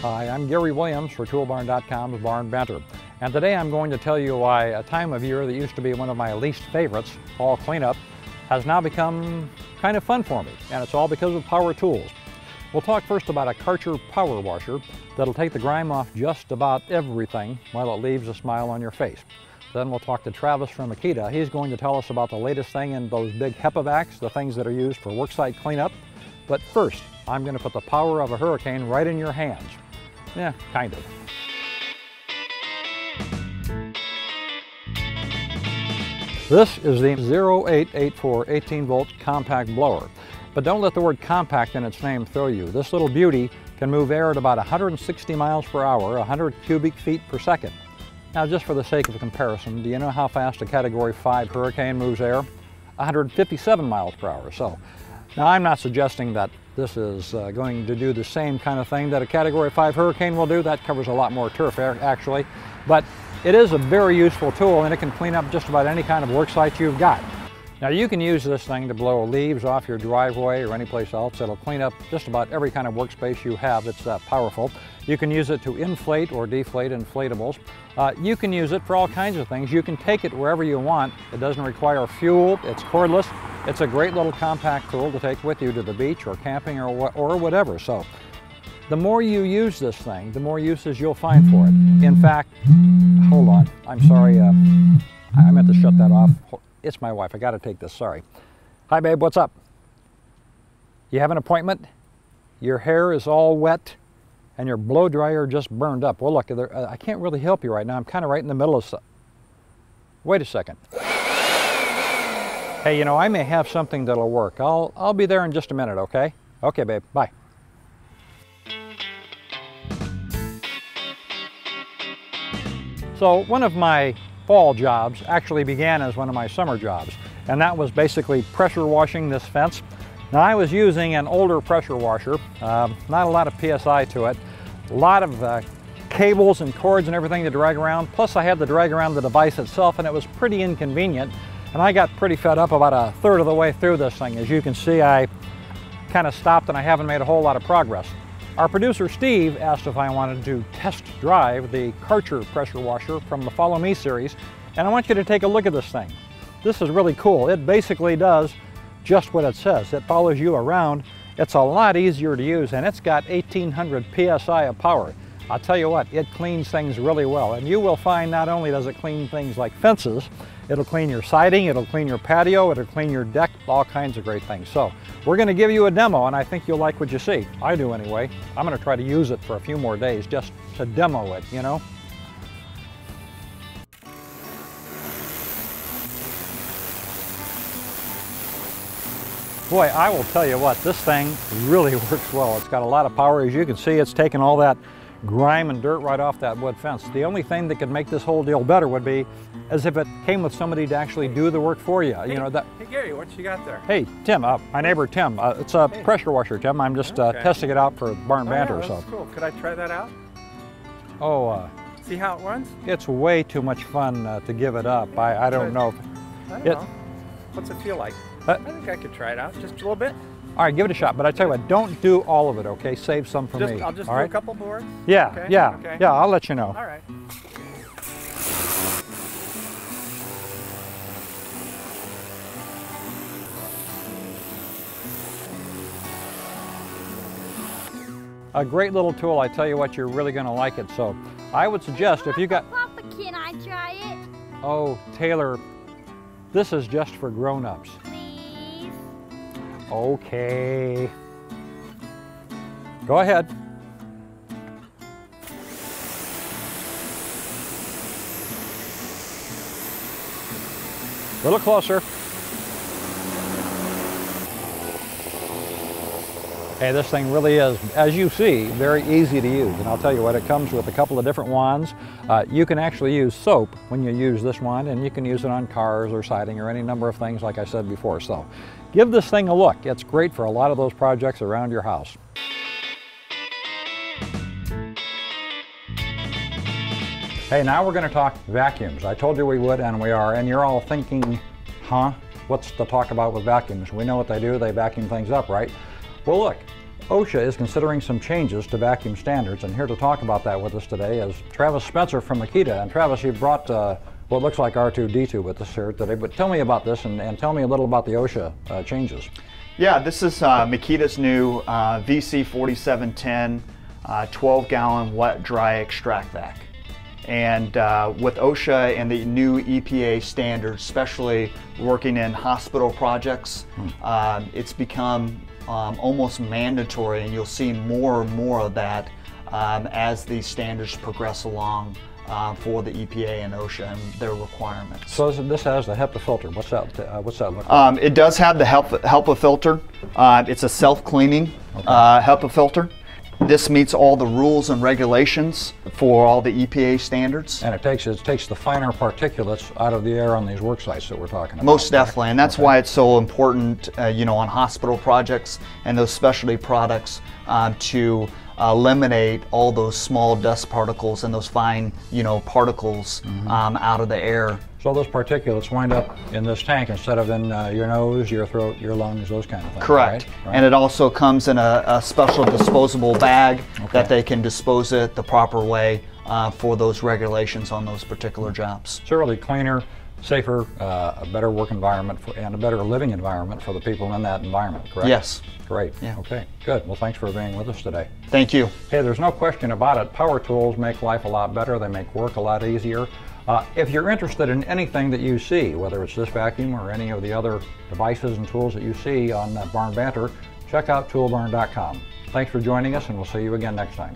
Hi, I'm Gary Williams for Toolbarn.com's Barn Banter, and today I'm going to tell you why a time of year that used to be one of my least favorites, fall cleanup, has now become kind of fun for me, and it's all because of power tools. We'll talk first about a Karcher power washer that'll take the grime off just about everything while it leaves a smile on your face. Then we'll talk to Travis from Makita. He's going to tell us about the latest thing in those big HEPA vacs, the things that are used for worksite cleanup. But first, I'm going to put the power of a hurricane right in your hands. Yeah, kind of. This is the 0884 18-volt compact blower. But don't let the word compact in its name throw you. This little beauty can move air at about 160 miles per hour, 100 cubic feet per second. Now, just for the sake of a comparison, do you know how fast a Category 5 hurricane moves air? 157 miles per hour. So, now I'm not suggesting that this is going to do the same kind of thing that a Category 5 hurricane will do. That covers a lot more turf actually. But it is a very useful tool, and it can clean up just about any kind of work site you've got. Now, you can use this thing to blow leaves off your driveway or anyplace else. It'll clean up just about every kind of workspace you have. It's that powerful. You can use it to inflate or deflate inflatables. You can use it for all kinds of things. You can take it wherever you want. It doesn't require fuel. It's cordless. It's a great little compact tool to take with you to the beach or camping or whatever. So the more you use this thing, the more uses you'll find for it. In fact, hold on. I'm sorry. I meant to shut that off. It's my wife. I got to take this. Sorry. Hi, babe. What's up? You have an appointment? Your hair is all wet and your blow dryer just burned up. Well, look, I can't really help you right now. I'm kind of right in the middle of stuff. Wait a second. Hey, you know, I may have something that'll work. I'll be there in just a minute, okay? Okay, babe. Bye. So one of my fall jobs actually began as one of my summer jobs, and that was basically pressure washing this fence. Now, I was using an older pressure washer, not a lot of PSI to it, a lot of cables and cords and everything to drag around, plus I had to drag around the device itself, and it was pretty inconvenient, and I got pretty fed up about a third of the way through this thing. As you can see, I kind of stopped and I haven't made a whole lot of progress. Our producer Steve asked if I wanted to test drive the Karcher pressure washer from the Follow Me series, and I want you to take a look at this thing. This is really cool. It basically does just what it says. It follows you around. It's a lot easier to use, and it's got 1800 PSI of power. I'll tell you what, it cleans things really well, and you will find not only does it clean things like fences, it'll clean your siding, it'll clean your patio, it'll clean your deck, all kinds of great things. So we're going to give you a demo, and I think you'll like what you see. I do anyway. I'm going to try to use it for a few more days just to demo it, you know. Boy, I will tell you what, this thing really works well. It's got a lot of power. As you can see, it's taken all that grime and dirt right off that wood fence. The only thing that could make this whole deal better would be as if it came with somebody to actually do the work for you. Hey, you know that. Hey Gary, what you got there? Hey Tim, my neighbor Tim. It's a pressure washer, Tim. I'm just testing it out for Barn Banter. Yeah, that's cool. Could I try that out? Oh. See how it runs? It's way too much fun to give it up. I don't know. I don't know. What's it feel like? I think I could try it out just a little bit. All right, give it a shot. But I tell you what, don't do all of it, okay? Save some for me. I'll just all do right? a couple boards? Yeah, okay. yeah, okay. yeah, I'll let you know. All right. A great little tool. I tell you what, you're really going to like it. So I would suggest if you got... Papa, can I try it? Oh, Taylor, this is just for grown-ups. Please? Okay. Go ahead. A little closer. Hey, this thing really is, as you see, very easy to use. And I'll tell you what, it comes with a couple of different wands. You can actually use soap when you use this wand, and you can use it on cars or siding or any number of things like I said before. So give this thing a look. It's great for a lot of those projects around your house. Hey, now we're going to talk vacuums. I told you we would, and we are. And you're all thinking, huh? What's to talk about with vacuums? We know what they do. They vacuum things up, right? Well, look, OSHA is considering some changes to vacuum standards, and here to talk about that with us today is Travis Spencer from Makita. And Travis, you brought what looks like R2-D2 with us here today, but tell me about this and tell me a little about the OSHA changes. Yeah, this is Makita's new VC4710 12-gallon wet-dry extract vac. And with OSHA and the new EPA standards, especially working in hospital projects, it's become almost mandatory, and you'll see more and more of that as these standards progress along for the EPA and OSHA and their requirements. So this has the HEPA filter. What's that look like? It does have the HEPA filter. It's a self-cleaning HEPA filter. This meets all the rules and regulations for all the EPA standards. And it takes the finer particulates out of the air on these work sites that we're talking about. Most definitely, and that's why it's so important, you know, on hospital projects and those specialty products to eliminate all those small dust particles and those fine, you know, particles out of the air. So those particulates wind up in this tank instead of in your nose, your throat, your lungs, those kind of things. Correct. Right? And it also comes in a special disposable bag that they can dispose it the proper way for those regulations on those particular jobs. It's a really cleaner, safer, a better work environment and a better living environment for the people in that environment, correct? Yes. Great. Yeah. Okay, good. Well, thanks for being with us today. Thank you. Hey, there's no question about it. Power tools make life a lot better. They make work a lot easier. If you're interested in anything that you see, whether it's this vacuum or any of the other devices and tools that you see on Barn Banter, check out toolbarn.com. Thanks for joining us, and we'll see you again next time.